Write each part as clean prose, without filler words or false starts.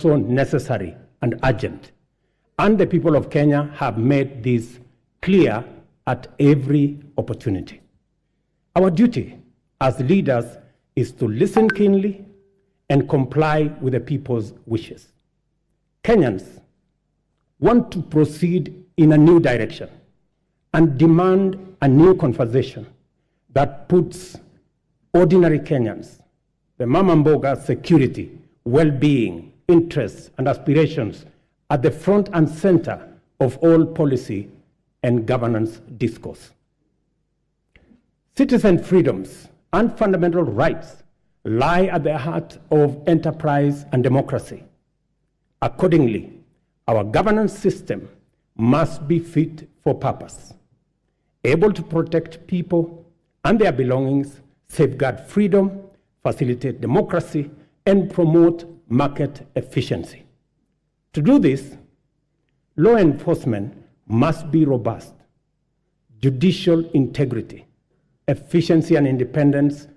so necessary and urgent. And the people of Kenya have made this clear at every opportunity. Our duty as leaders is to listen keenly and comply with the people's wishes. Kenyans want to proceed in a new direction and demand a new conversation that puts ordinary Kenyans, the mama mboga security, well-being, interests, and aspirations at the front and center of all policy and governance discourse. Citizen freedoms and fundamental rights lie at the heart of enterprise and democracy. Accordingly, our governance system must be fit for purpose, able to protect people and their belongings, safeguard freedom, facilitate democracy, and promote market efficiency. To do this, law enforcement must be robust, judicial integrity, efficiency and independence,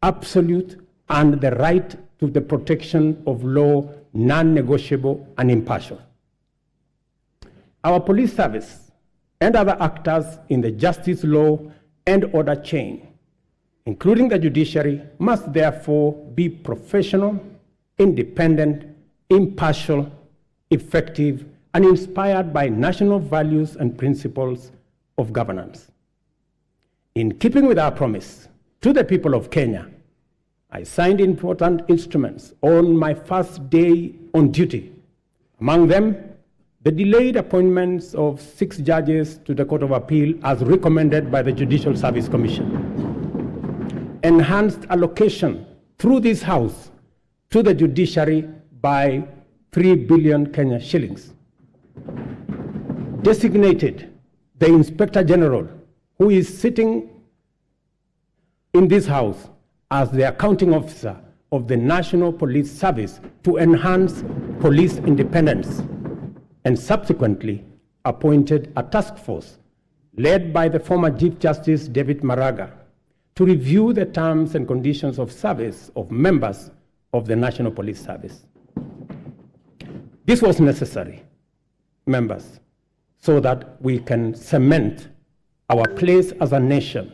absolute, and the right to the protection of law non-negotiable and impartial. Our police service and other actors in the justice, law, and order chain, including the judiciary, must therefore be professional, independent, impartial, effective, and inspired by national values and principles of governance. In keeping with our promise to the people of Kenya, I signed important instruments on my first day on duty. Among them, the delayed appointments of 6 judges to the Court of Appeal as recommended by the Judicial Service Commission. Enhanced allocation through this House to the judiciary by 3 billion Kenya shillings. Designated the Inspector General, who is sitting in this House as the accounting officer of the National Police Service to enhance police independence, and subsequently appointed a task force led by the former Chief Justice David Maraga to review the terms and conditions of service of members of the National Police Service. This was necessary, members, so that we can cement our place as a nation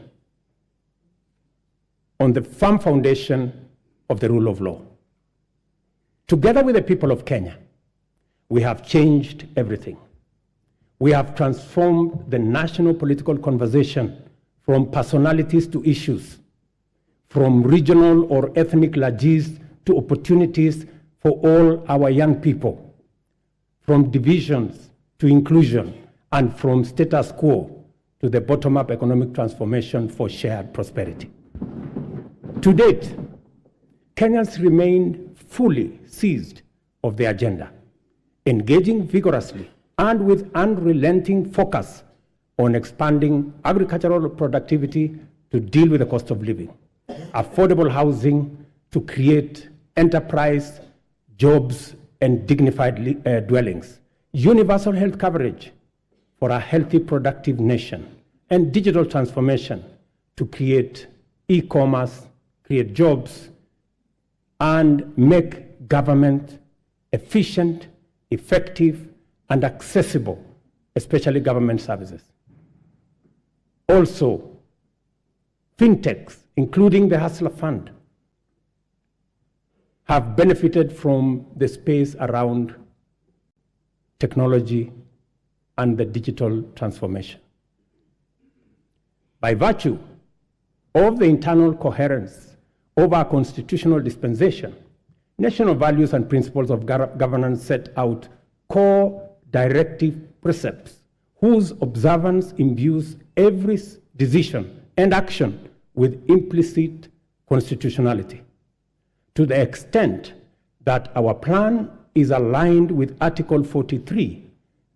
on the firm foundation of the rule of law. Together with the people of Kenya, we have changed everything. We have transformed the national political conversation from personalities to issues, from regional or ethnic largesse to opportunities for all our young people, from divisions to inclusion, and from status quo to the bottom-up economic transformation for shared prosperity. To date, Kenyans remain fully seized of the agenda, engaging vigorously and with unrelenting focus on expanding agricultural productivity to deal with the cost of living, affordable housing to create enterprise, jobs, and dignified dwellings, universal health coverage for a healthy, productive nation, and digital transformation to create e-commerce, create jobs, and make government efficient, effective, and accessible, especially government services. Also, fintechs, including the Hustler Fund, have benefited from the space around technology and the digital transformation. By virtue of the internal coherence of our constitutional dispensation, national values and principles of governance set out core directive precepts whose observance imbues every decision and action with implicit constitutionality. To the extent that our plan is aligned with Article 43,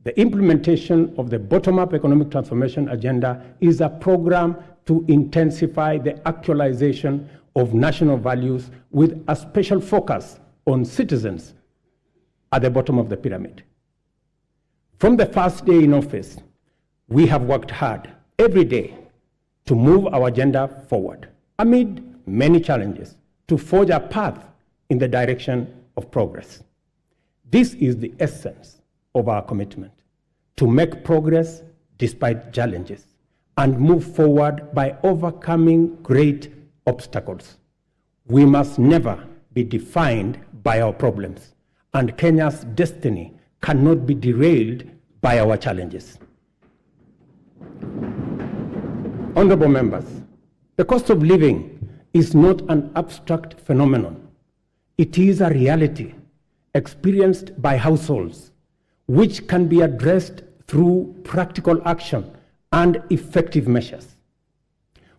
the implementation of the bottom-up economic transformation agenda is a program to intensify the actualization of national values with a special focus on citizens at the bottom of the pyramid. From the first day in office, we have worked hard every day to move our agenda forward amid many challenges to forge a path in the direction of progress. This is the essence of our commitment, to make progress despite challenges and move forward by overcoming great obstacles. We must never be defined by our problems, and Kenya's destiny cannot be derailed by our challenges. Honorable members, the cost of living is not an abstract phenomenon. It is a reality experienced by households, which can be addressed through practical action and effective measures.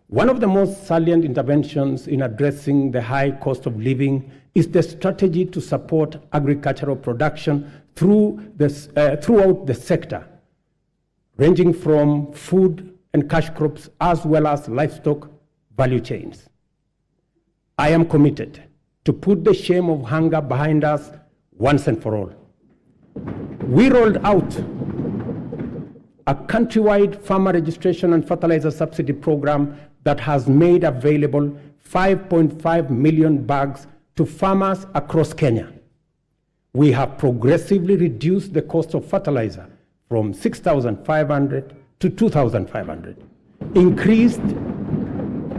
One of the most salient interventions in addressing the high cost of living is the strategy to support agricultural production throughout the sector, ranging from food and cash crops as well as livestock value chains. I am committed to put the shame of hunger behind us once and for all. We rolled out a countrywide farmer registration and fertilizer subsidy program that has made available 5.5 million bags to farmers across Kenya. We have progressively reduced the cost of fertilizer from 6,500 to 2,500, increased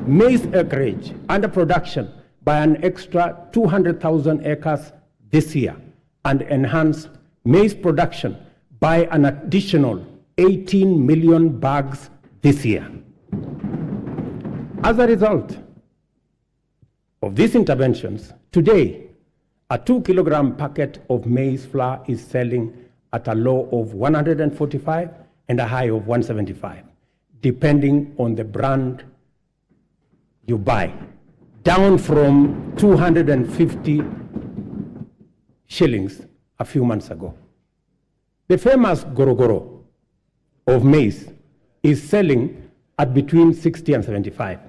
maize acreage under production by an extra 200,000 acres this year, and enhanced maize production by an additional 18 million bags this year. As a result of these interventions, today, a 2-kilogram packet of maize flour is selling at a low of 145 and a high of 175, depending on the brand you buy, down from 250 shillings a few months ago. The famous gorogoro of maize is selling at between 60 and 75.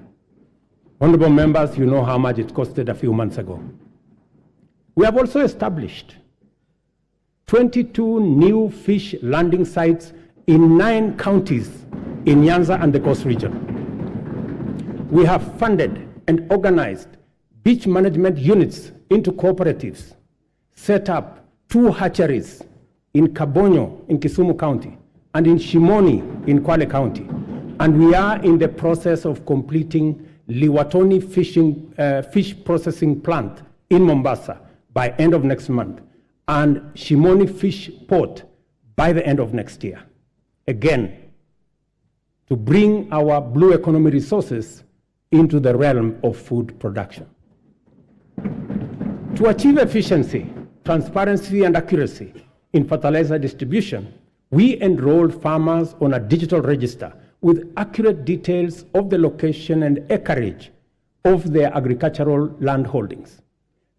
Honorable members, you know how much it costed a few months ago. We have also established 22 new fish landing sites in 9 counties in Nyanza and the Coast region. We have funded and organized beach management units into cooperatives, set up 2 hatcheries in Kabonyo in Kisumu County and in Shimoni in Kwale County. And we are in the process of completing Liwatoni fish processing plant in Mombasa by end of next month, and Shimoni Fish Port by the end of next year. Again, to bring our blue economy resources into the realm of food production. To achieve efficiency, transparency, and accuracy in fertilizer distribution, we enrolled farmers on a digital register with accurate details of the location and acreage of their agricultural land holdings.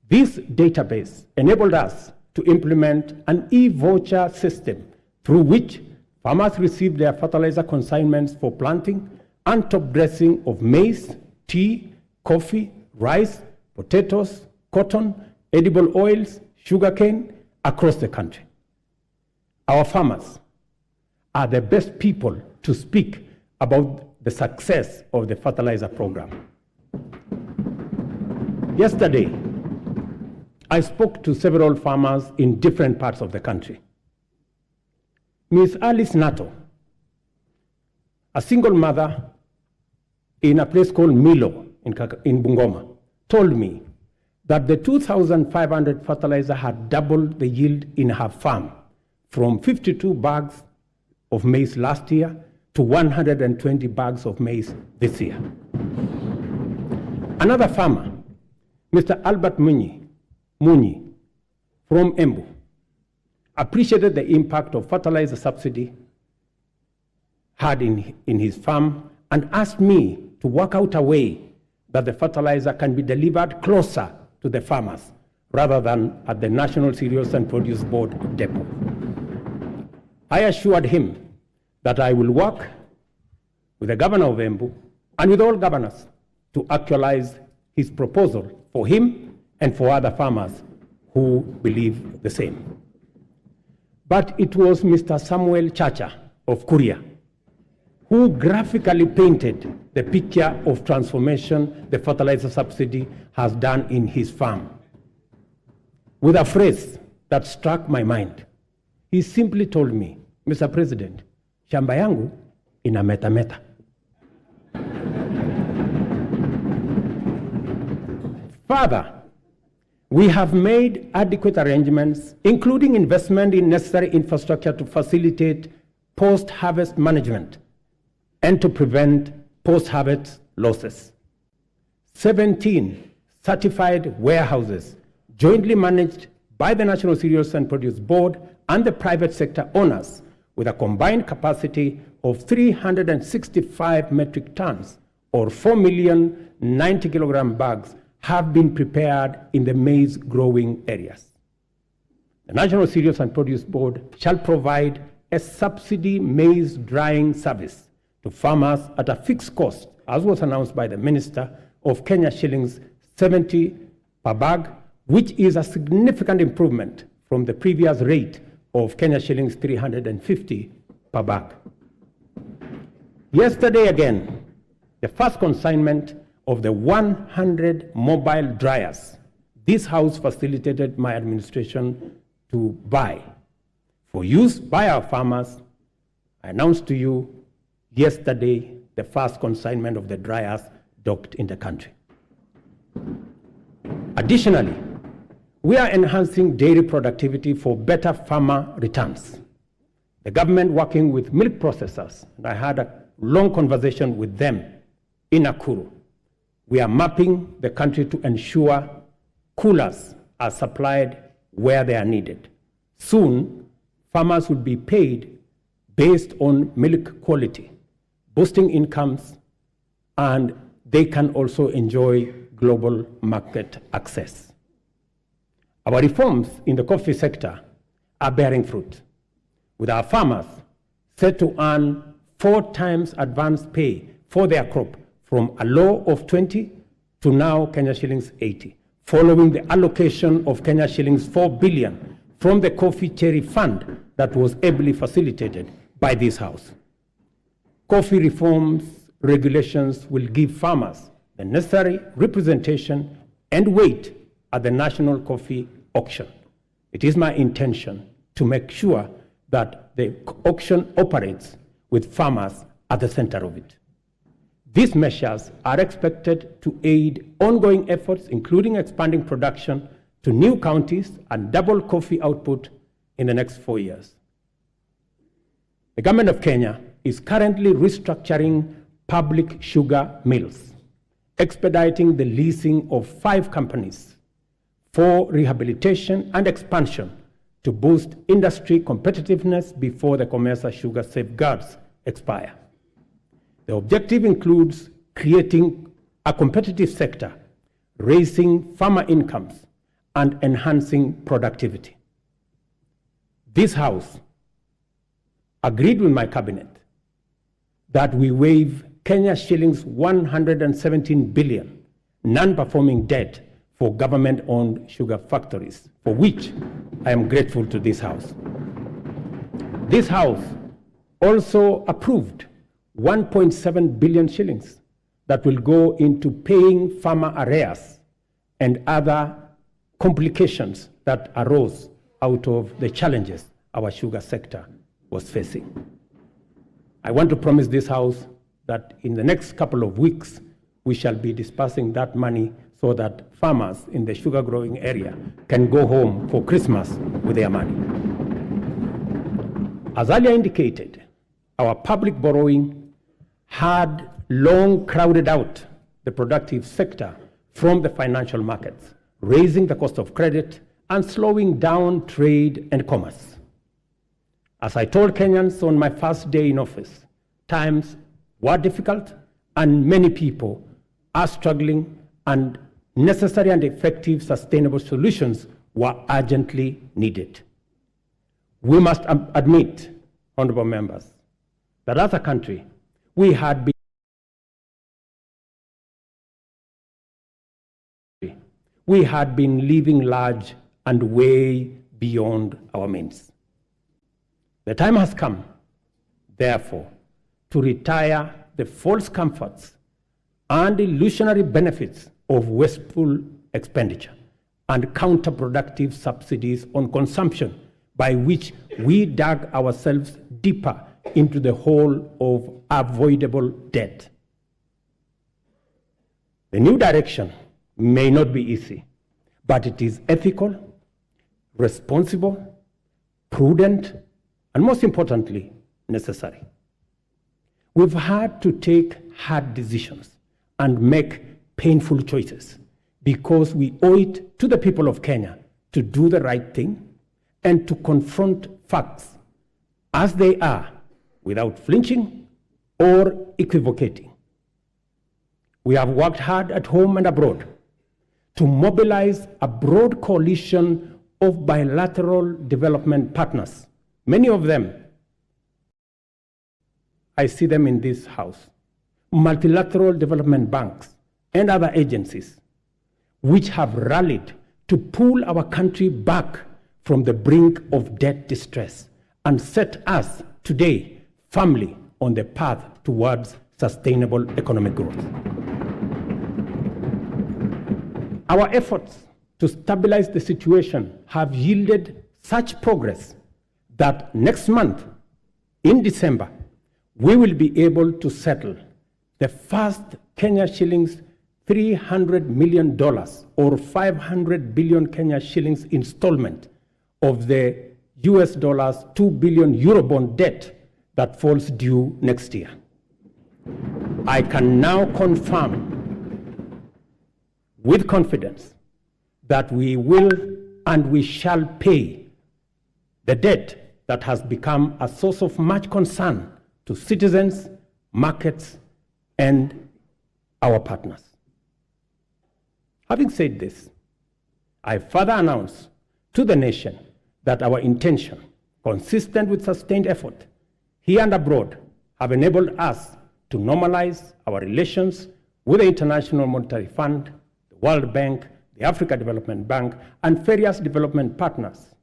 This database enabled us to implement an e-voucher system through which farmers receive their fertilizer consignments for planting and top dressing of maize, tea, coffee, rice, potatoes, cotton, edible oils, sugarcane across the country. Our farmers are the best people to speak about the success of the fertilizer program. Yesterday, I spoke to several farmers in different parts of the country. Ms. Alice Nato, a single mother in a place called Milo in Bungoma, told me that the 2,500 fertilizer had doubled the yield in her farm from 52 bags of maize last year to 120 bags of maize this year. Another farmer, Mr. Albert Munyi from Embu, appreciated the impact of fertilizer subsidy had in his farm and asked me to work out a way that the fertilizer can be delivered closer to the farmers rather than at the National Cereals and Produce Board depot. I assured him that I will work with the governor of Embu and with all governors to actualize his proposal for him and for other farmers who believe the same. But it was Mr. Samuel Chacha of Kuria who graphically painted the picture of transformation the fertilizer subsidy has done in his farm with a phrase that struck my mind. He simply told me, Mr. President, shamba yangu ina meta. Further, we have made adequate arrangements, including investment in necessary infrastructure to facilitate post-harvest management and to prevent post-harvest losses. 17 certified warehouses jointly managed by the National Cereals and Produce Board and the private sector owners with a combined capacity of 365 metric tons or 4,090 kilogram bags have been prepared in the maize growing areas. The National Cereals and Produce Board shall provide a subsidy maize drying service to farmers at a fixed cost, as was announced by the Minister, of Kenya shillings 70 per bag, which is a significant improvement from the previous rate of Kenya shillings 350 per bag. Yesterday again, the first consignment of the 100 mobile dryers this House facilitated my administration to buy for use by our farmers. I announced to you yesterday the first consignment of the dryers docked in the country. Additionally, we are enhancing dairy productivity for better farmer returns. The government, working with milk processors, and I had a long conversation with them in Nakuru, we are mapping the country to ensure coolers are supplied where they are needed. Soon, farmers will be paid based on milk quality, boosting incomes, and they can also enjoy global market access. Our reforms in the coffee sector are bearing fruit, with our farmers set to earn 4 times advance pay for their crop, from a low of 20 to now Kenya shillings 80, following the allocation of Kenya shillings 4 billion from the Coffee Cherry Fund that was ably facilitated by this House. Coffee reforms regulations will give farmers the necessary representation and weight at the national coffee auction. It is my intention to make sure that the auction operates with farmers at the center of it. These measures are expected to aid ongoing efforts, including expanding production to new counties and double coffee output in the next 4 years. The government of Kenya is currently restructuring public sugar mills, expediting the leasing of 5 companies for rehabilitation and expansion to boost industry competitiveness before the Commercial Sugar Safeguards expire. The objective includes creating a competitive sector, raising farmer incomes, and enhancing productivity. This House agreed with my cabinet that we waive Kenya shillings 117 billion non-performing debt for government-owned sugar factories, for which I am grateful to this House. This House also approved 1.7 billion shillings that will go into paying farmer arrears and other complications that arose out of the challenges our sugar sector was facing. I want to promise this House that in the next couple of weeks, we shall be dispersing that money so that farmers in the sugar growing area can go home for Christmas with their money. As earlier indicated, our public borrowing had long crowded out the productive sector from the financial markets, raising the cost of credit and slowing down trade and commerce. As I told Kenyans on my first day in office, times were difficult and many people are struggling, and necessary and effective sustainable solutions were urgently needed. We must admit, honorable members, that as a country, we had been living large and way beyond our means. The time has come, therefore, to retire the false comforts and illusionary benefits of wasteful expenditure and counterproductive subsidies on consumption, by which we dug ourselves deeper into the hole of avoidable debt. The new direction may not be easy, but it is ethical, responsible, prudent, and most importantly, necessary. We've had to take hard decisions and make painful choices because we owe it to the people of Kenya to do the right thing and to confront facts as they are without flinching or equivocating. We have worked hard at home and abroad to mobilize a broad coalition of bilateral development partners. Many of them, I see them in this house, multilateral development banks and other agencies, which have rallied to pull our country back from the brink of debt distress and set us today firmly on the path towards sustainable economic growth. Our efforts to stabilize the situation have yielded such progress that next month, in December, we will be able to settle the first Kenya shillings $300 million or 500 billion Kenya shillings installment of the US dollars 2 billion Eurobond debt that falls due next year. I can now confirm with confidence that we will and we shall pay the debt that has become a source of much concern to citizens, markets, and our partners. Having said this, I further announce to the nation that our intention, consistent with sustained effort here and abroad, have enabled us to normalize our relations with the International Monetary Fund, the World Bank, the Africa Development Bank, and various development partners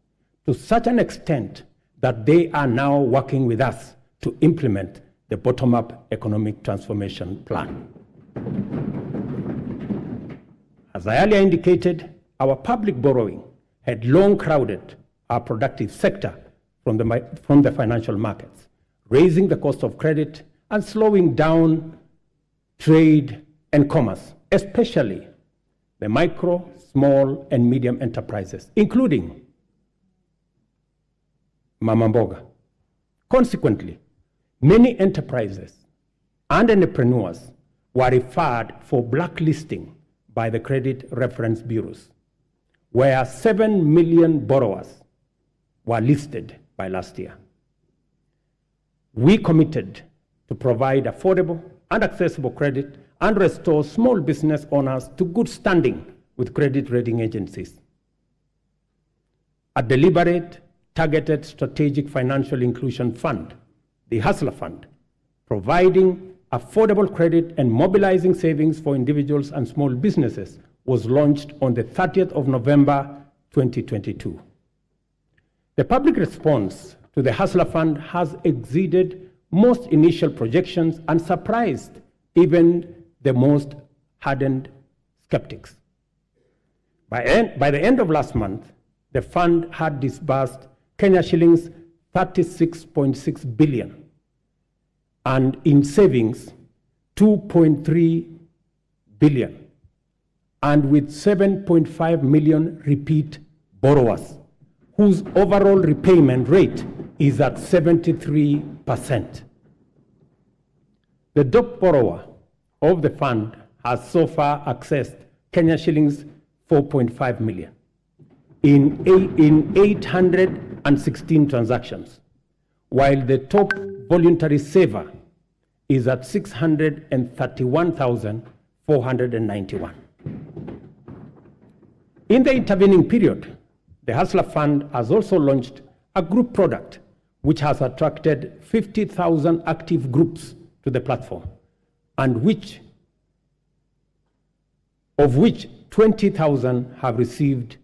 to such an extent that they are now working with us to implement the bottom-up economic transformation plan. As I earlier indicated, our public borrowing had long crowded our productive sector from the financial markets, raising the cost of credit and slowing down trade and commerce, especially the micro, small, and medium enterprises, including Mama Mboga. Consequently, many enterprises and entrepreneurs were referred for blacklisting by the credit reference bureaus, where 7 million borrowers were listed by last year. We committed to provide affordable and accessible credit and restore small business owners to good standing with credit rating agencies. A deliberate, targeted strategic financial inclusion fund, the Hustler Fund, providing affordable credit and mobilizing savings for individuals and small businesses, was launched on the 30th of November 2022. The public response to the Hustler Fund has exceeded most initial projections and surprised even the most hardened skeptics. By the end of last month, the fund had disbursed Kenya shillings 36.6 billion, and in savings, 2.3 billion, and with 7.5 million repeat borrowers, whose overall repayment rate is at 73%. The top borrower of the fund has so far accessed Kenya shillings 4.5 million in 816 transactions, while the top voluntary saver is at 631,491. In the intervening period, the Hustler Fund has also launched a group product which has attracted 50,000 active groups to the platform, and of which 20,000 have received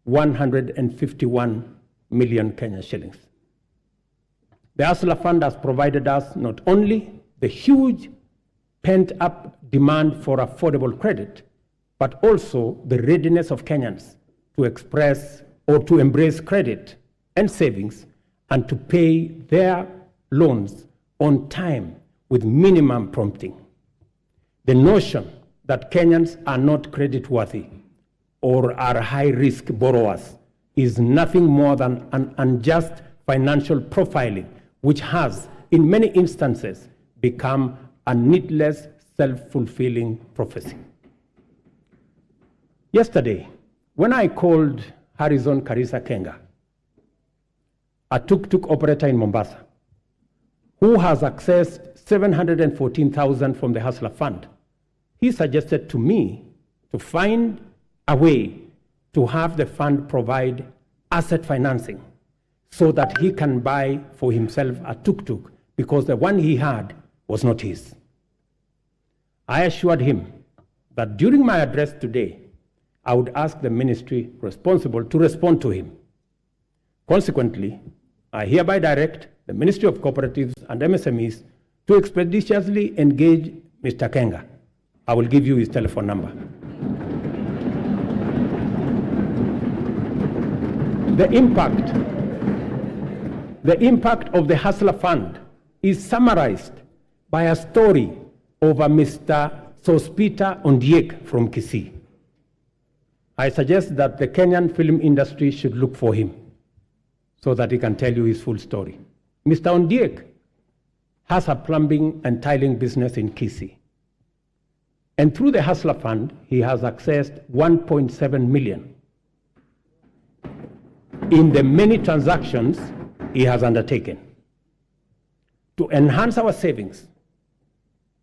151 million Kenya shillings. The Hustler Fund has provided us not only the huge pent-up demand for affordable credit, but also the readiness of Kenyans to express or to embrace credit and savings and to pay their loans on time with minimum prompting. The notion that Kenyans are not creditworthy or are high-risk borrowers is nothing more than an unjust financial profiling, which has, in many instances, become a needless, self-fulfilling prophecy. Yesterday, when I called Harrison Karisa Kenga, a tuk-tuk operator in Mombasa, who has accessed 714,000 from the Hustler Fund, he suggested to me to find a way to have the fund provide asset financing so that he can buy for himself a tuk-tuk because the one he had was not his. I assured him that during my address today, I would ask the ministry responsible to respond to him. Consequently, I hereby direct the Ministry of Cooperatives and MSMEs to expeditiously engage Mr. Kenga. I will give you his telephone number. The impact of the Hustler Fund is summarized by a story of a Mr. Sospita Ondiek from Kisii. I suggest that the Kenyan film industry should look for him so that he can tell you his full story. Mr. Ondiek has a plumbing and tiling business in Kisii. And through the Hustler Fund, he has accessed 1.7 million in the many transactions he has undertaken to enhance our savings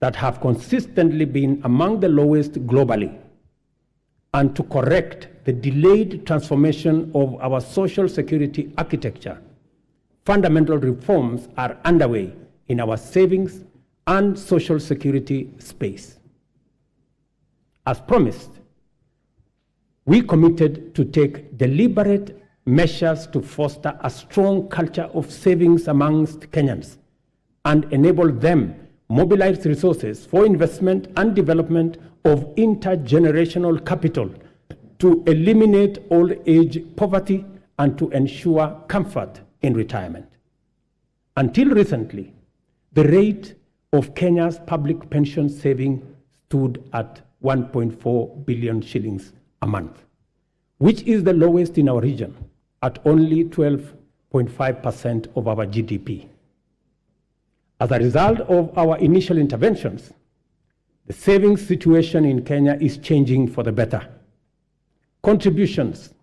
that have consistently been among the lowest globally, and to correct the delayed transformation of our social security architecture. Fundamental reforms are underway in our savings and social security space. As promised, we committed to take deliberate measures to foster a strong culture of savings amongst Kenyans and enable them mobilize resources for investment and development of intergenerational capital to eliminate old age poverty and to ensure comfort in retirement. Until recently, the rate of Kenya's public pension saving stood at 1.4 billion shillings a month, which is the lowest in our region at only 12.5% of our GDP. As a result of our initial interventions, the savings situation in Kenya is changing for the better. Contributions,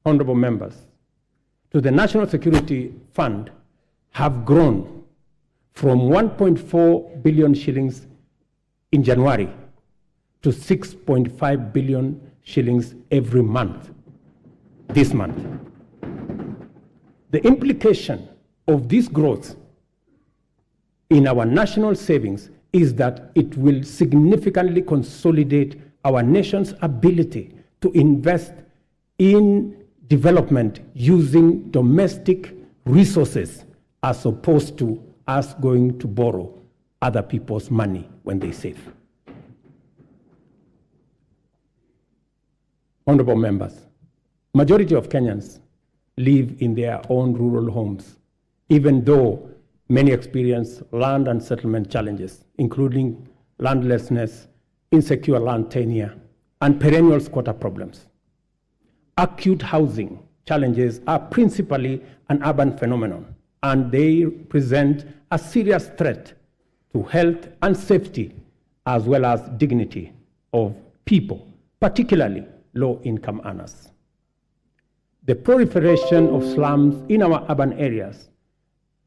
honorable members, to the National Security Fund have grown from 1.4 billion shillings in January to 6.5 billion shillings every month, this month. The implication of this growth in our national savings is that it will significantly consolidate our nation's ability to invest in development using domestic resources as opposed to us going to borrow other people's money when they save. Honorable members, majority of Kenyans live in their own rural homes, even though many experience land and settlement challenges, including landlessness, insecure land tenure, and perennial squatter problems. Acute housing challenges are principally an urban phenomenon, and they present a serious threat to health and safety, as well as dignity of people, particularly low-income earners. The proliferation of slums in our urban areas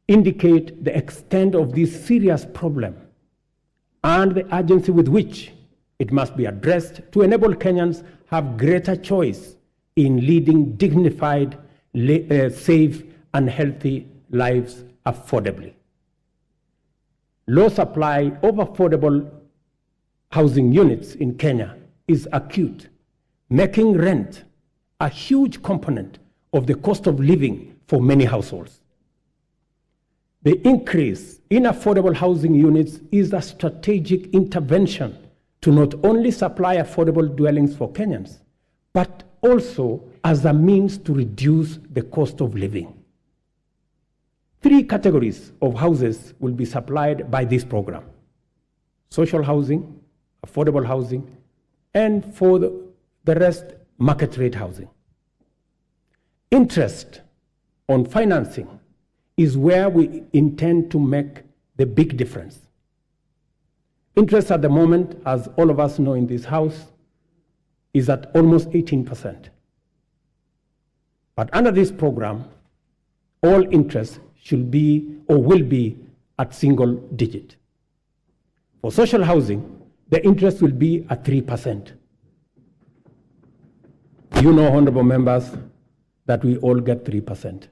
indicate the extent of this serious problem and the urgency with which it must be addressed to enable Kenyans have greater choice in leading dignified, safe, and healthy lives affordably. Low supply of affordable housing units in Kenya is acute, making rent a huge component of the cost of living for many households. The increase in affordable housing units is a strategic intervention to not only supply affordable dwellings for Kenyans, but also as a means to reduce the cost of living. 3 categories of houses will be supplied by this program: social housing, affordable housing, and for the rest, market rate housing. Interest on financing is where we intend to make the big difference. Interest at the moment, as all of us know in this house, is at almost 18%. But under this program, all interest should be or will be at single digit. For social housing, the interest will be at 3%. You know, honorable members, that we all get 3%.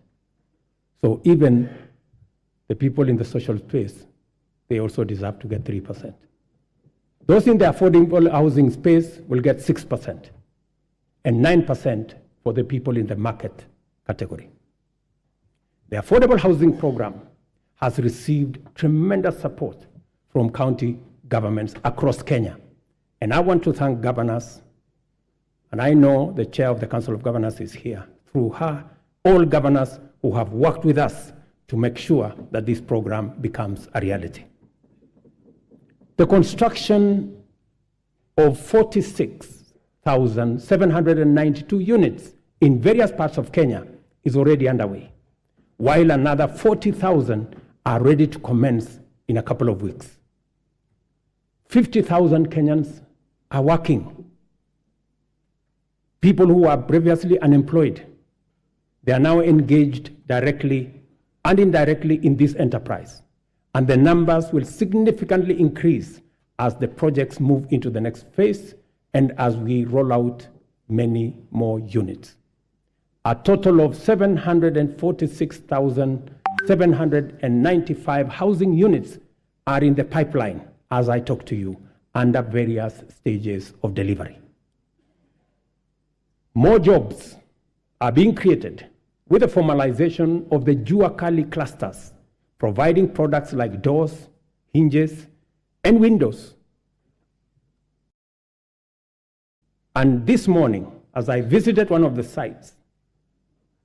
So even the people in the social space, they also deserve to get 3%. Those in the affordable housing space will get 6%, and 9% for the people in the market category. The affordable housing program has received tremendous support from county governments across Kenya. And I want to thank governors, and I know the chair of the Council of Governors is here, through her, all governors who have worked with us to make sure that this program becomes a reality. The construction of 46,792 units in various parts of Kenya is already underway, while another 40,000 are ready to commence in a couple of weeks. 50,000 Kenyans are working. People who were previously unemployed, they are now engaged directly and indirectly in this enterprise. And the numbers will significantly increase as the projects move into the next phase and as we roll out many more units. A total of 746,795 housing units are in the pipeline as I talk to you, under various stages of delivery. More jobs are being created with the formalization of the Jua Kali clusters, providing products like doors, hinges, and windows. And this morning, as I visited one of the sites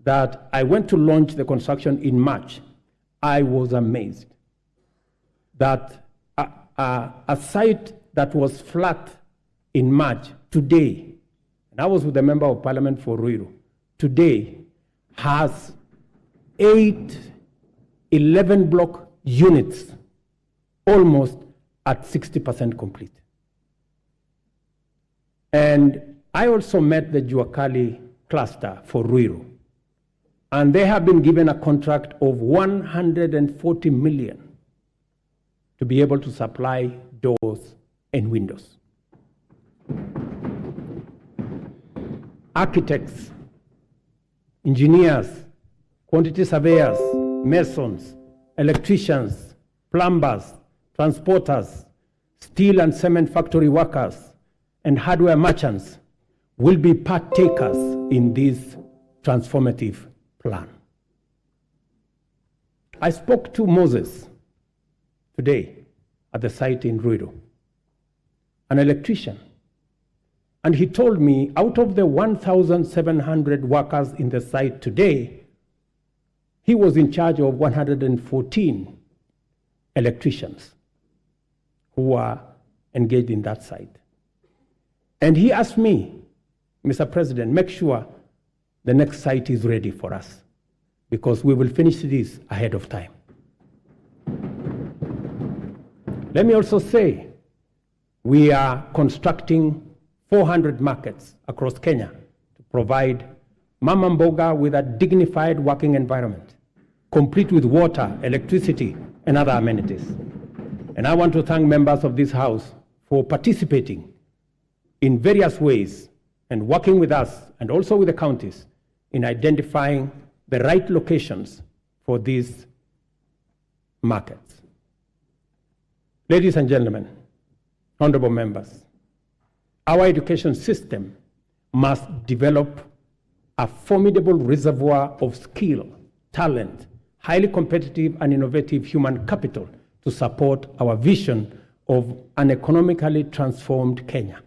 that I went to launch the construction in March, I was amazed that a site that was flat in March today, and I was with the Member of Parliament for Ruto, today has 8 11-block units, almost at 60% complete. And I also met the Jua Kali cluster for Ruto, and they have been given a contract of 140 million to be able to supply doors and windows. Architects, engineers, quantity surveyors, masons, electricians, plumbers, transporters, steel and cement factory workers, and hardware merchants will be partakers in this transformative plan. I spoke to Moses today at the site in Ruto, an electrician, and he told me out of the 1,700 workers in the site today, he was in charge of 114 electricians who are engaged in that site. And he asked me, Mr. President, make sure the next site is ready for us, because we will finish this ahead of time. Let me also say, we are constructing 400 markets across Kenya to provide Mama Mboga with a dignified working environment, complete with water, electricity, and other amenities. And I want to thank members of this House for participating in various ways and working with us and also with the counties in identifying the right locations for these markets. Ladies and gentlemen, honorable members, our education system must develop a formidable reservoir of skill, talent, highly competitive and innovative human capital to support our vision of an economically transformed Kenya.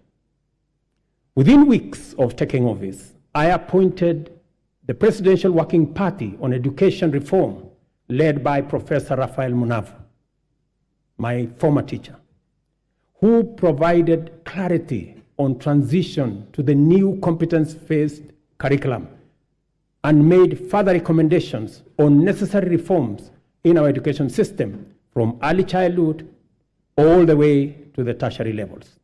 Within weeks of taking office, I appointed the Presidential Working Party on Education Reform, led by Professor Rafael Munavu, my former teacher, who provided clarity on transition to the new competence-based curriculum and made further recommendations on necessary reforms in our education system from early childhood all the way to the tertiary levels.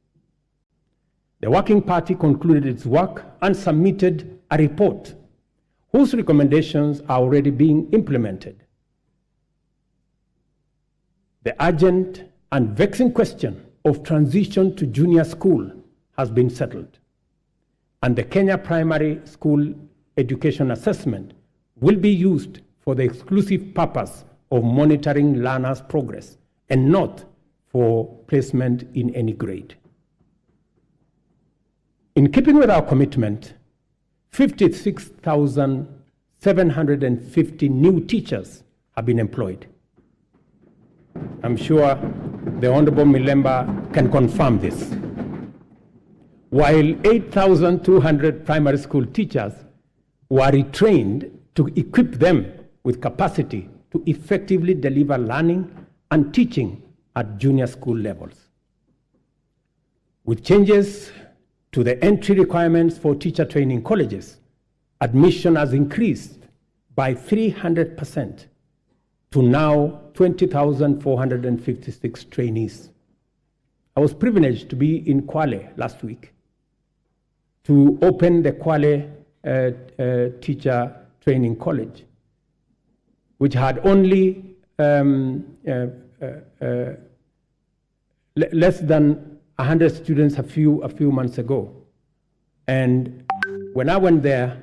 The Working Party concluded its work and submitted a report whose recommendations are already being implemented. The urgent and vexing question of transition to junior school has been settled, and the Kenya Primary School Education Assessment will be used for the exclusive purpose of monitoring learners' progress and not for placement in any grade. In keeping with our commitment, 56,750 new teachers have been employed. I'm sure the Honorable Milemba can confirm this. While 8,200 primary school teachers were retrained to equip them with capacity to effectively deliver learning and teaching at junior school levels. With changes to the entry requirements for teacher training colleges, admission has increased by 300% to now 20,456 trainees. I was privileged to be in Kwale last week to open the Kwale Teacher Training College, which had only less than 100 students a few months ago. And when I went there,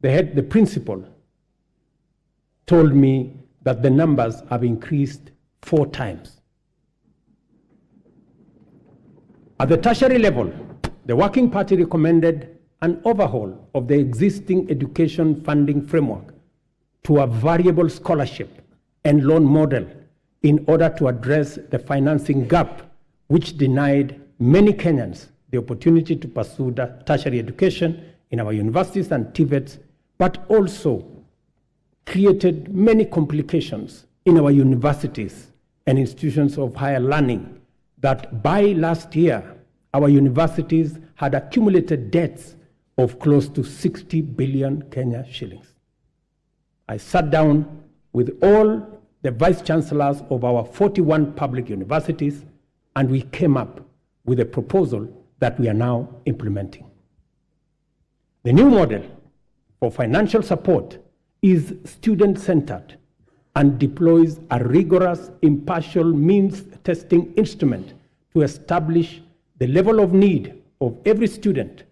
the principal told me that the numbers have increased 4 times. At the tertiary level, the Working Party recommended an overhaul of the existing education funding framework to a variable scholarship and loan model in order to address the financing gap which denied many Kenyans the opportunity to pursue tertiary education in our universities and TVETs, but also created many complications in our universities and institutions of higher learning that by last year, our universities had accumulated debts of close to 60 billion Kenya shillings. I sat down with all the vice chancellors of our 41 public universities, and we came up with a proposal that we are now implementing. The new model for financial support is student-centered and deploys a rigorous, impartial means testing instrument to establish the level of need of every student,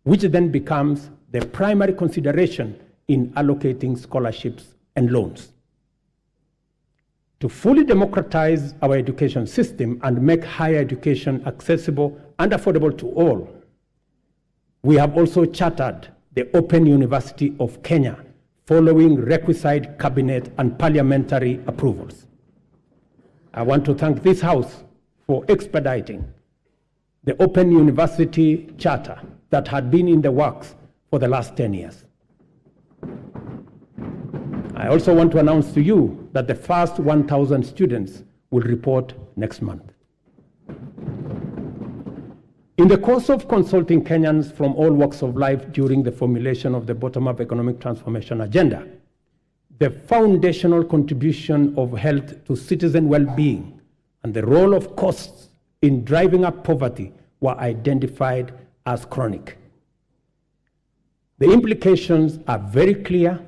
which then becomes the primary consideration in allocating scholarships and loans. To fully democratize our education system and make higher education accessible and affordable to all, we have also chartered the Open University of Kenya, following requisite cabinet and parliamentary approvals. I want to thank this House for expediting the Open University Charter that had been in the works for the last 10 years. I also want to announce to you that the first 1,000 students will report next month. In the course of consulting Kenyans from all walks of life during the formulation of the bottom-up economic transformation agenda, the foundational contribution of health to citizen well-being and the role of costs in driving up poverty were identified as chronic. The implications are very clear,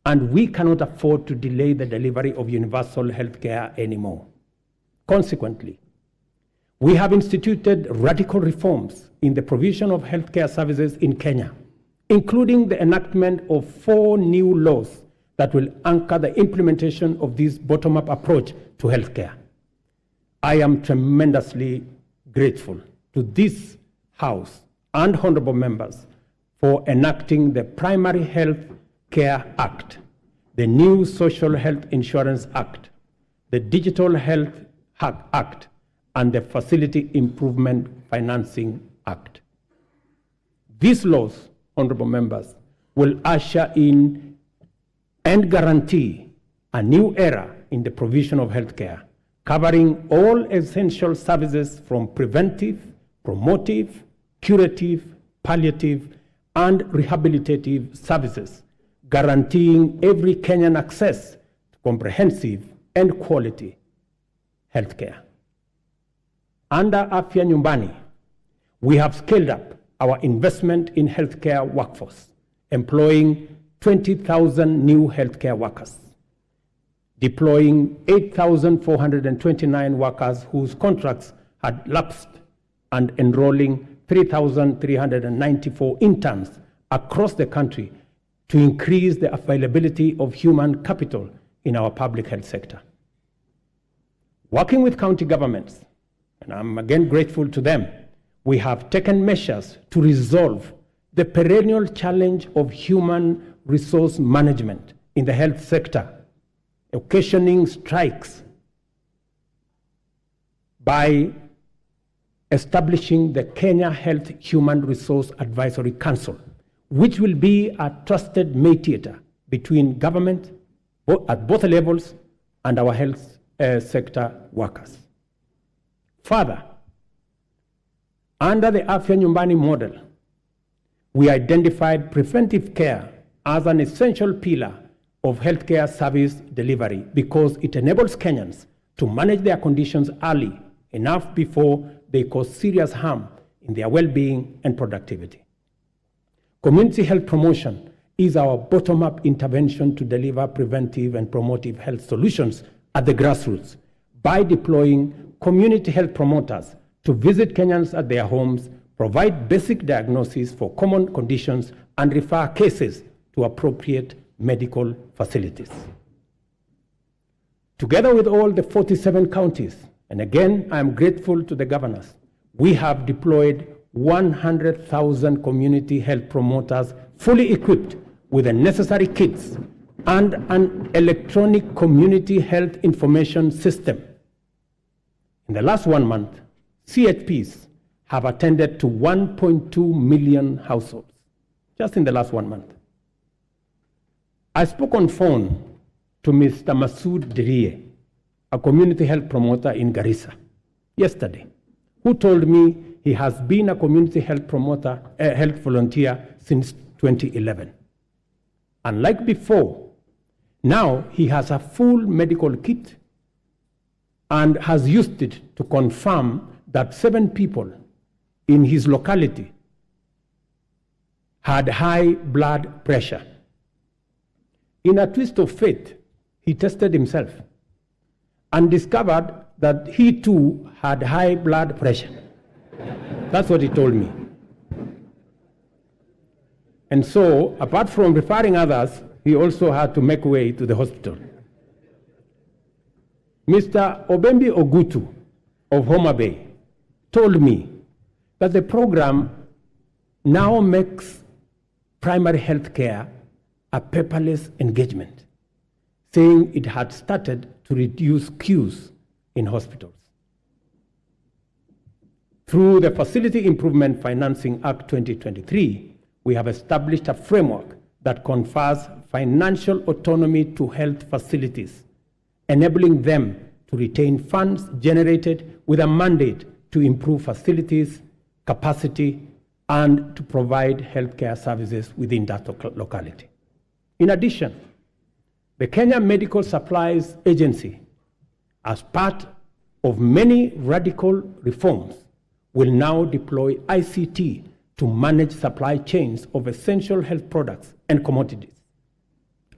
and we cannot afford to delay the delivery of universal health care anymore. Consequently, we have instituted radical reforms in the provision of healthcare services in Kenya, including the enactment of 4 new laws that will anchor the implementation of this bottom-up approach to healthcare. I am tremendously grateful to this House and honorable members for enacting the Primary Health Care Act, the new Social Health Insurance Act, the Digital Health Act, and the Facility Improvement Financing Act. These laws honorable members, will usher in and guarantee a new era in the provision of healthcare, covering all essential services from preventive, promotive, curative, palliative, and rehabilitative services, guaranteeing every Kenyan access to comprehensive and quality healthcare. Under Afya Nyumbani, we have scaled up our investment in healthcare workforce, employing 20,000 new healthcare workers, deploying 8,429 workers whose contracts had lapsed, and enrolling 3,394 interns across the country to increase the availability of human capital in our public health sector. Working with county governments, and I'm again grateful to them, we have taken measures to resolve the perennial challenge of human resource management in the health sector, occasioning strikes, by establishing the Kenya Health Human Resource Advisory Council, which will be a trusted mediator between government at both levels and our health sector workers. Further, under the Afya Nyumbani model, we identified preventive care as an essential pillar of healthcare service delivery because it enables Kenyans to manage their conditions early enough before they cause serious harm in their well-being and productivity. Community health promotion is our bottom-up intervention to deliver preventive and promotive health solutions at the grassroots by deploying community health promoters to visit Kenyans at their homes, provide basic diagnosis for common conditions, and refer cases to appropriate medical facilities. Together with all the 47 counties, and again, I am grateful to the governors, we have deployed 100,000 community health promoters fully equipped with the necessary kits and an electronic community health information system. In the last 1 month, CHPs have attended to 1.2 million households, just in the last 1 month. I spoke on phone to Mr. Masood Dirie, a community health promoter in Garissa, yesterday, who told me he has been a community health promoter, health volunteer since 2011. Unlike before, now he has a full medical kit and has used it to confirm that 7 people in his locality had high blood pressure. In a twist of fate, he tested himself and discovered that he too had high blood pressure. That's what he told me. And so, apart from referring others, he also had to make way to the hospital. Mr. Obembi Ogutu of Homa Bay told me that the program now makes primary health care a paperless engagement, saying it had started to reduce queues in hospitals. Through the Facility Improvement Financing Act 2023, we have established a framework that confers financial autonomy to health facilities, enabling them to retain funds generated with a mandate to improve facilities, capacity, and to provide healthcare services within that locality. In addition, the Kenya Medical Supplies Agency, as part of many radical reforms, will now deploy ICT to manage supply chains of essential health products and commodities.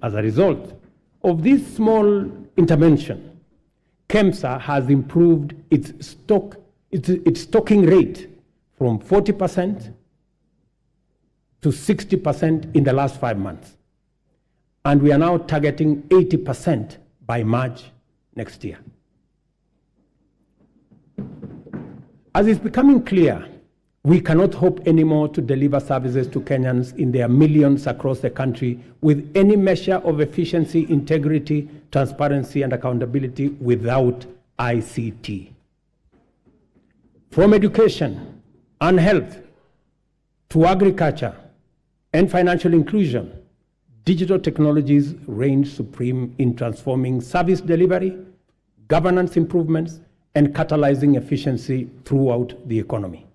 As a result of this small intervention, KEMSA has improved its stocking rate from 40% to 60% in the last 5 months. And we are now targeting 80% by March next year. As is becoming clear, we cannot hope anymore to deliver services to Kenyans in their millions across the country with any measure of efficiency, integrity, transparency, and accountability without ICT. From education and health to agriculture and financial inclusion, digital technologies reign supreme in transforming service delivery, governance improvements, and catalyzing efficiency throughout the economy.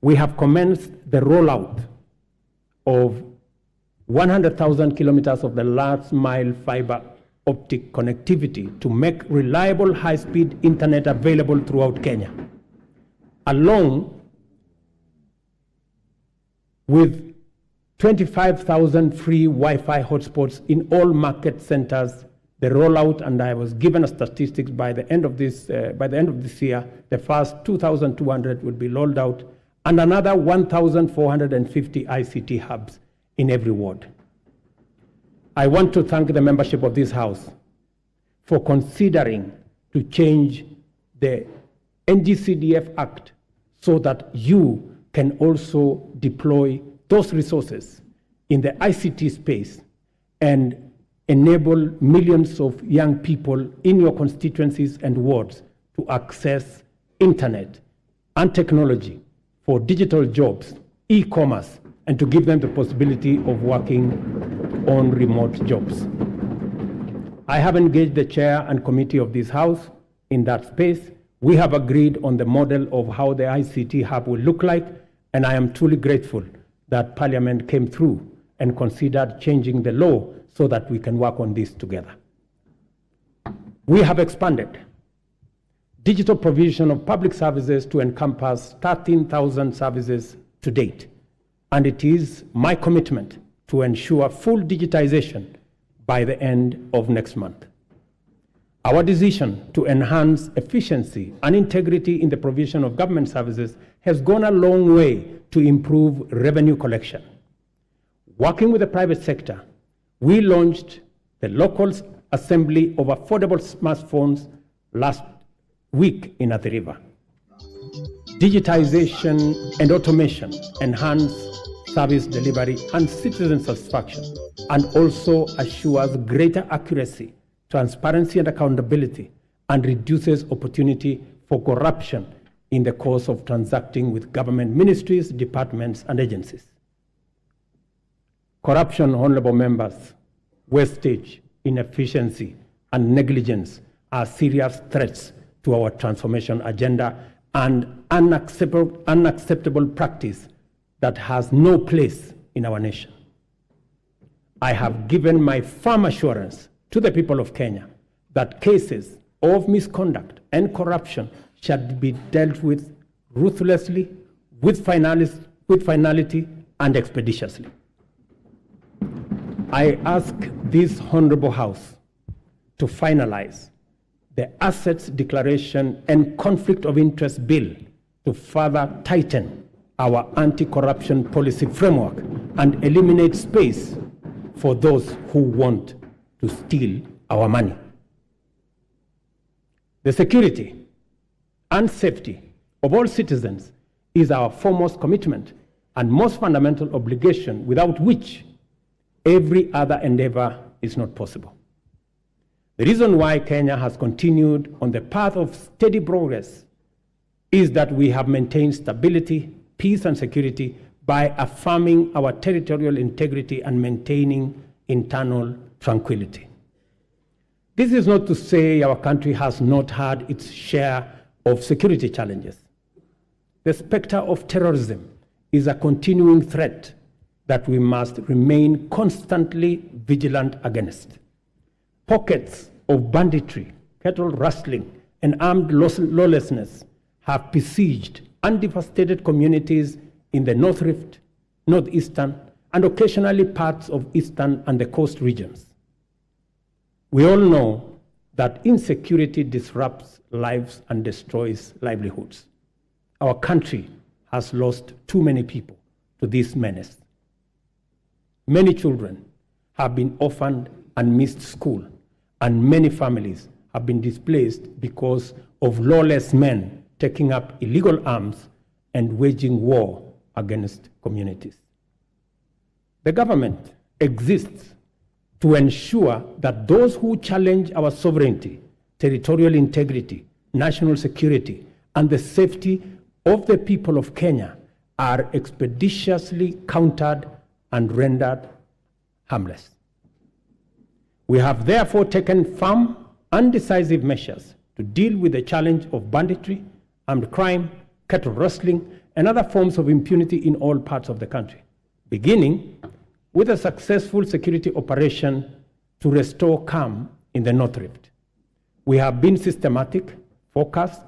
We have commenced the rollout of 100,000 kilometers of the last mile fiber optic connectivity to make reliable high-speed internet available throughout Kenya, along with 25,000 free Wi-Fi hotspots in all market centers. The rollout, and I was given a statistics by the end of this year, the first 2,200 will be rolled out, and another 1,450 ICT hubs in every ward. I want to thank the membership of this House for considering to change the NGCDF Act so that you can also deploy those resources in the ICT space and enable millions of young people in your constituencies and wards to access internet and technology for digital jobs, e-commerce, and to give them the possibility of working on remote jobs. I have engaged the chair and committee of this House in that space. We have agreed on the model of how the ICT hub will look like, and I am truly grateful that Parliament came through and considered changing the law so that we can work on this together. We have expanded digital provision of public services to encompass 13,000 services to date, and it is my commitment to ensure full digitization by the end of next month. Our decision to enhance efficiency and integrity in the provision of government services has gone a long way to improve revenue collection. Working with the private sector, we launched the local assembly of affordable smartphones last week in Athi River. Digitization and automation enhance service delivery and citizen satisfaction, and also assures greater accuracy, transparency, and accountability, and reduces opportunity for corruption in the course of transacting with government ministries, departments, and agencies. Corruption, honorable members, wastage, inefficiency, and negligence are serious threats to our transformation agenda and unacceptable practice that has no place in our nation. I have given my firm assurance to the people of Kenya that cases of misconduct and corruption shall be dealt with ruthlessly, with finality, and expeditiously. I ask this honorable House to finalize the Assets Declaration and Conflict of Interest Bill to further tighten our anti-corruption policy framework and eliminate space for those who want to steal our money. The security and safety of all citizens is our foremost commitment and most fundamental obligation, without which every other endeavor is not possible. The reason why Kenya has continued on the path of steady progress is that we have maintained stability, peace, and security by affirming our territorial integrity and maintaining internal tranquility. This is not to say our country has not had its share of security challenges. The specter of terrorism is a continuing threat that we must remain constantly vigilant against. Pockets of banditry, cattle rustling, and armed lawlessness have besieged and devastated communities in the North Rift, Northeastern, and occasionally parts of Eastern and the coast regions. We all know that insecurity disrupts lives and destroys livelihoods. Our country has lost too many people to this menace. Many children have been orphaned and missed school, and many families have been displaced because of lawless men taking up illegal arms and waging war against communities. The government exists to ensure that those who challenge our sovereignty, territorial integrity, national security, and the safety of the people of Kenya are expeditiously countered and rendered harmless. We have therefore taken firm and decisive measures to deal with the challenge of banditry, armed crime, cattle rustling, and other forms of impunity in all parts of the country, beginning with a successful security operation to restore calm in the North Rift. We have been systematic, focused,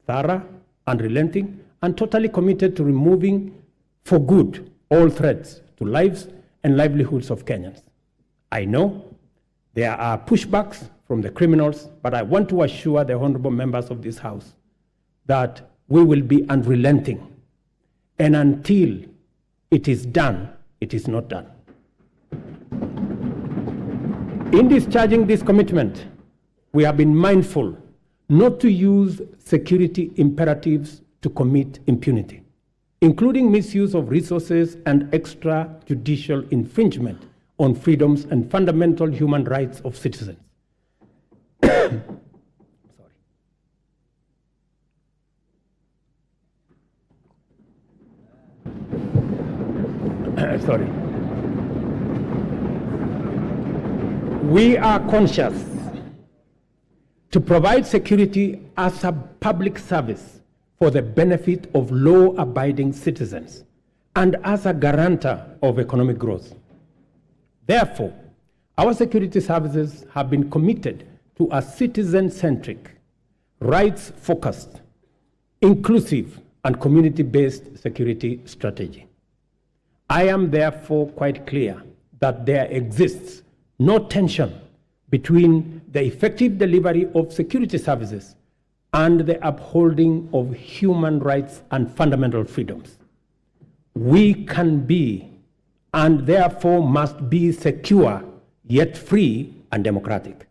thorough, unrelenting, and totally committed to removing for good all threats to lives and livelihoods of Kenyans. I know there are pushbacks from the criminals, but I want to assure the honorable members of this House that we will be unrelenting. And until it is done, it is not done. In discharging this commitment, we have been mindful not to use security imperatives to commit impunity, including misuse of resources and extrajudicial infringement on freedoms and fundamental human rights of citizens. Sorry. We are conscious to provide security as a public service for the benefit of law-abiding citizens and as a guarantor of economic growth. Therefore, our security services have been committed to a citizen-centric, rights-focused, inclusive, and community-based security strategy. I am therefore quite clear that there exists no tension between the effective delivery of security services and the upholding of human rights and fundamental freedoms. We can be and therefore must be secure, yet free and democratic.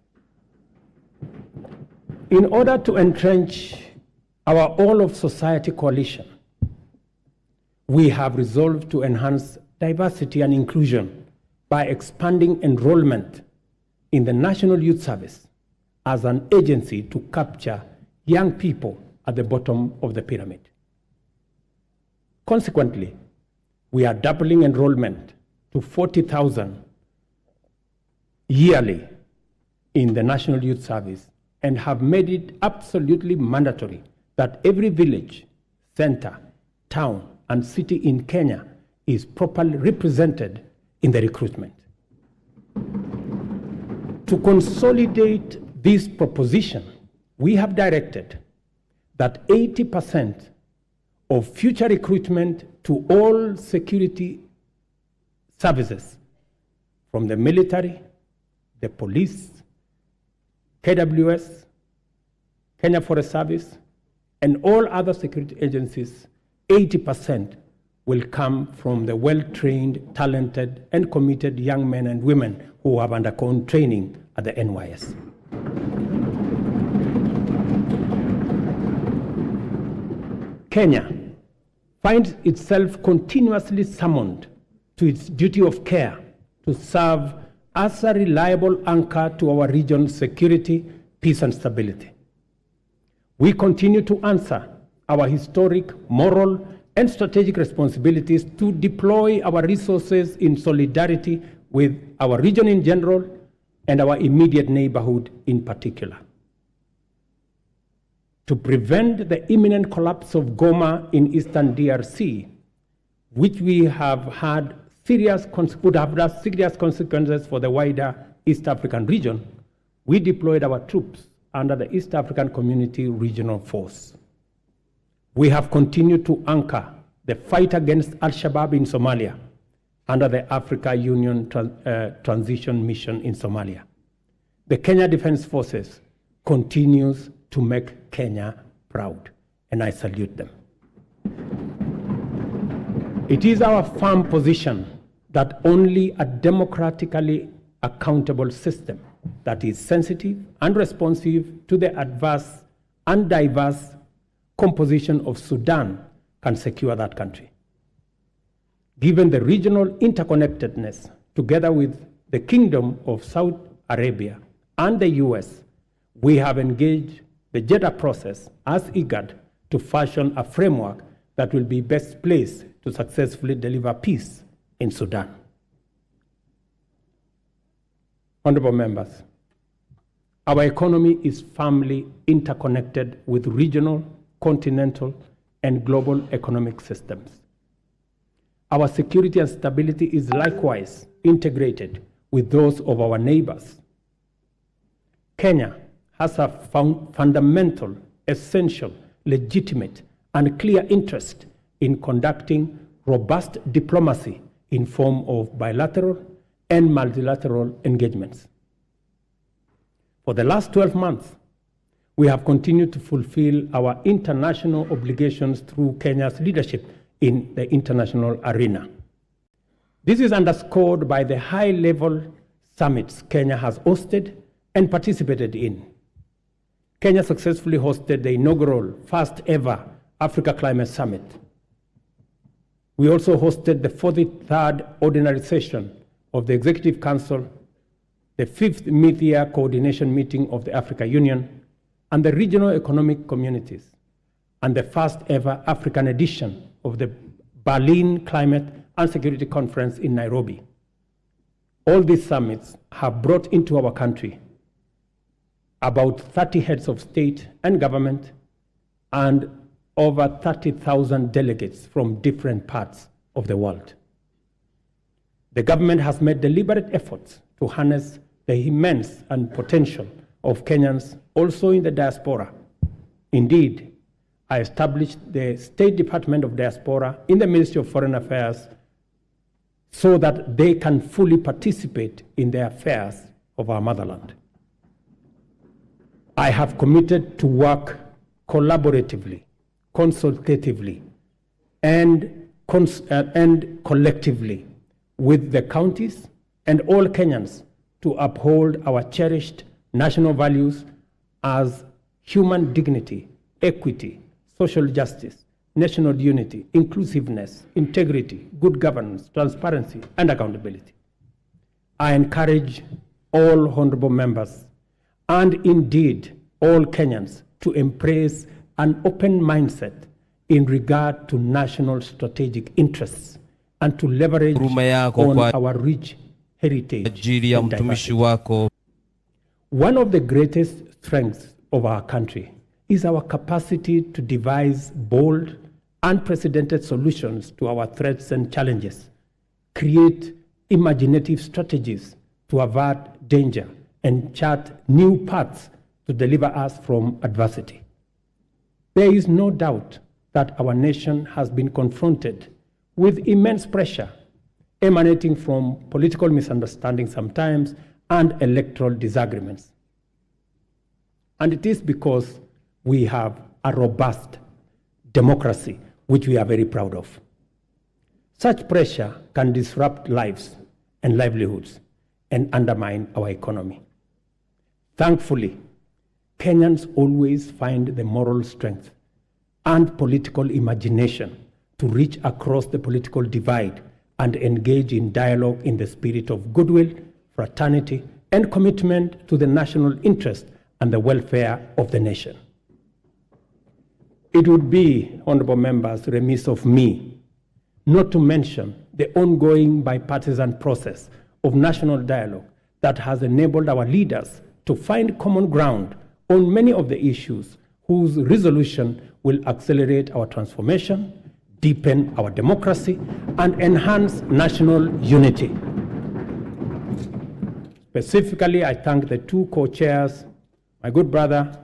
In order to entrench our all-of-society coalition, we have resolved to enhance diversity and inclusion by expanding enrollment in the National Youth Service as an agency to capture young people at the bottom of the pyramid. Consequently, we are doubling enrollment to 40,000 yearly in the National Youth Service and have made it absolutely mandatory that every village, center, town, and city in Kenya is properly represented in the recruitment. To consolidate this proposition, we have directed that 80% of future recruitment to all security services, from the military, the police, KWS, Kenya Forest Service, and all other security agencies, 80% will come from the well-trained, talented, and committed young men and women who have undergone training at the NYS. Kenya finds itself continuously summoned to its duty of care to serve as a reliable anchor to our region's security, peace, and stability. We continue to answer our historic, moral, and strategic responsibilities to deploy our resources in solidarity with our region in general and our immediate neighborhood in particular. To prevent the imminent collapse of Goma in eastern DRC, which would have had serious consequences for the wider East African region, we deployed our troops under the East African Community Regional Force. We have continued to anchor the fight against Al-Shabaab in Somalia under the Africa Union Transition Mission in Somalia. The Kenya Defense Forces continues to make Kenya proud, and I salute them. It is our firm position that only a democratically accountable system that is sensitive and responsive to the adverse and diverse composition of Sudan can secure that country. Given the regional interconnectedness, together with the Kingdom of Saudi Arabia and the US, we have engaged the Jeddah process as IGAD to fashion a framework that will be best placed to successfully deliver peace in Sudan. Honorable members, our economy is firmly interconnected with regional, continental, and global economic systems. Our security and stability is likewise integrated with those of our neighbors. Kenya has a fundamental, essential, legitimate, and clear interest in conducting robust diplomacy in form of bilateral and multilateral engagements. For the last 12 months, we have continued to fulfill our international obligations through Kenya's leadership in the international arena. This is underscored by the high-level summits Kenya has hosted and participated in. Kenya successfully hosted the inaugural first-ever Africa Climate Summit. We also hosted the 43rd ordinary session of the Executive Council, the 5th mid-year coordination meeting of the Africa Union, and the regional economic communities, and the first-ever African edition of the Berlin Climate and Security Conference in Nairobi. All these summits have brought into our country about 30 heads of state and government and over 30,000 delegates from different parts of the world. The government has made deliberate efforts to harness the immense and potential of Kenyans also in the diaspora. Indeed, I established the State Department of Diaspora in the Ministry of Foreign Affairs so that they can fully participate in the affairs of our motherland. I have committed to work collaboratively, consultatively, and collectively with the counties and all Kenyans to uphold our cherished national values as human dignity, equity, social justice, national unity, inclusiveness, integrity, good governance, transparency, and accountability. I encourage all honorable members and indeed all Kenyans to embrace an open mindset in regard to national strategic interests and to leverage on our rich heritage and diversity. One of the greatest strengths of our country is our capacity to devise bold, unprecedented solutions to our threats and challenges, create imaginative strategies to avert danger, and chart new paths to deliver us from adversity. There is no doubt that our nation has been confronted with immense pressure emanating from political misunderstandings sometimes and electoral disagreements. And it is because we have a robust democracy, which we are very proud of. Such pressure can disrupt lives and livelihoods and undermine our economy. Thankfully, Kenyans always find the moral strength and political imagination to reach across the political divide and engage in dialogue in the spirit of goodwill, fraternity, and commitment to the national interest and the welfare of the nation. It would be, honorable members, remiss of me not to mention the ongoing bipartisan process of national dialogue that has enabled our leaders to find common ground on many of the issues whose resolution will accelerate our transformation, deepen our democracy, and enhance national unity. Specifically, I thank the two co-chairs, my good brother,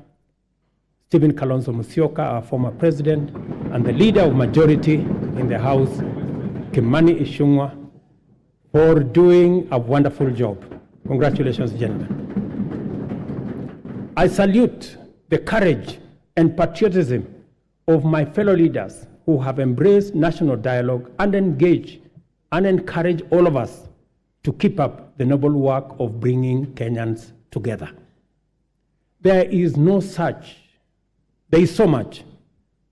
Stephen Kalonzo Musyoka, our former president, and the leader of majority in the House, Kimani Ichung'wah, for doing a wonderful job. Congratulations, gentlemen. I salute the courage and patriotism of my fellow leaders who have embraced national dialogue and engage and encourage all of us to keep up the noble work of bringing Kenyans together. There is so much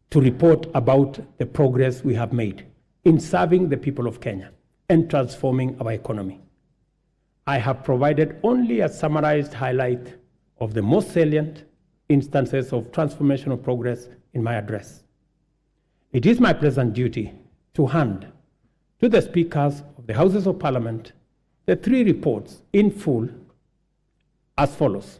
to report about the progress we have made in serving the people of Kenya and transforming our economy. I have provided only a summarized highlight of the most salient instances of transformational progress in my address. It is my pleasant duty to hand to the speakers of the Houses of Parliament the three reports in full as follows.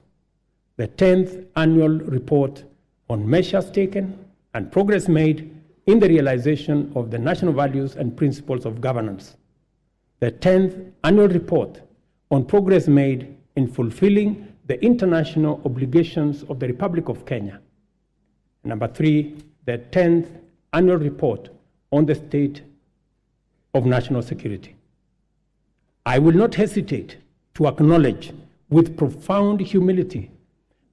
The 10th annual report on measures taken and progress made in the realization of the national values and principles of governance. The 10th annual report on progress made in fulfilling the international obligations of the Republic of Kenya. Number 3, the 10th annual report on the state of national security. I will not hesitate to acknowledge with profound humility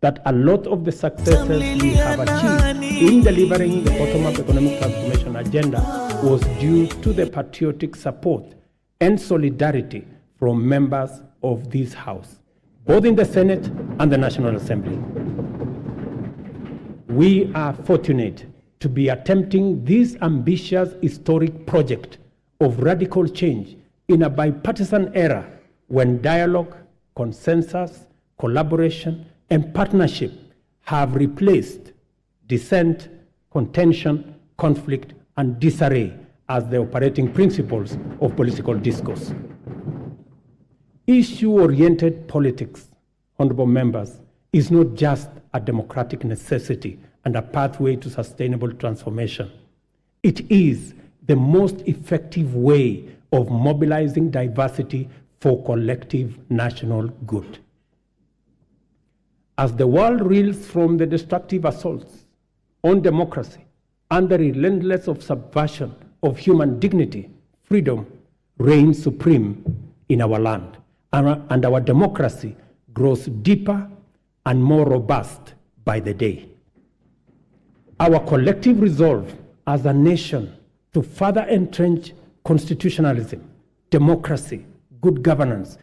that a lot of the successes we have achieved in delivering the bottom-up economic transformation agenda was due to the patriotic support and solidarity from members of this House, both in the Senate and the National Assembly. We are fortunate to be attempting this ambitious historic project of radical change in a bipartisan era when dialogue, consensus, collaboration, and partnership have replaced dissent, contention, conflict, and disarray as the operating principles of political discourse. Issue-oriented politics, honorable members, is not just a democratic necessity and a pathway to sustainable transformation. It is the most effective way of mobilizing diversity for collective national good. As the world reels from the destructive assaults on democracy and the relentless subversion of human dignity, freedom reigns supreme in our land, and our democracy grows deeper and more robust by the day. Our collective resolve as a nation to further entrench constitutionalism, democracy, good governance,